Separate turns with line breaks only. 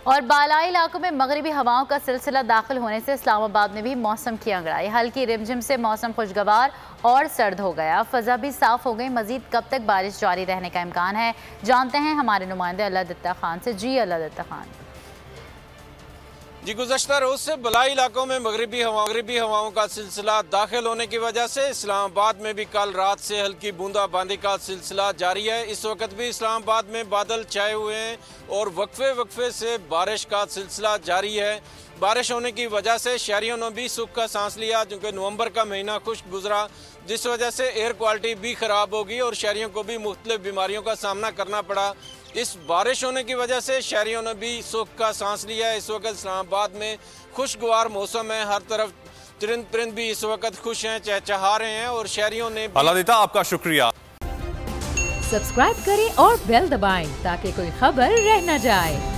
और बालाई इलाकों में मगरिबी हवाओं का सिलसिला दाखिल होने से इस्लामाबाद में भी मौसम की अंगड़ाई। हल्की रिमझिम से मौसम खुशगवार और सर्द हो गया, फ़ज़ा भी साफ हो गई। मजीद कब तक बारिश जारी रहने का इम्कान है, जानते हैं हमारे नुमाइंदे अल्लाह खान से। जी अल्लाह खान।
जी, गुज़श्ता रोज़ से बलाई इलाकों में मगरिबी हवाओं का सिलसिला दाखिल होने की वजह से इस्लामाबाद में भी कल रात से हल्की बूंदाबांदी का सिलसिला जारी है। इस वक्त भी इस्लामाबाद में बादल छाए हुए हैं और वक्फे से बारिश का सिलसिला जारी है। बारिश होने की वजह से शहरियों ने भी सुख का सांस लिया, क्योंकि नवंबर का महीना खुश्क गुजरा, जिस वजह से एयर क्वालिटी भी ख़राब होगी और शहरियों को भी मुख्तलिफ बीमारियों का सामना करना पड़ा। इस बारिश होने की वजह से शहरियों ने भी सुख का सांस लिया। इस वक्त इस्लामाबाद में खुशगवार मौसम है, हर तरफ चरिंद परिंद भी इस वक्त खुश हैं, चहचहा रहे हैं और शहरियों ने
अल्लाह आपका शुक्रिया।
सब्सक्राइब करें और बेल दबाएं ताकि कोई खबर रह न जाए।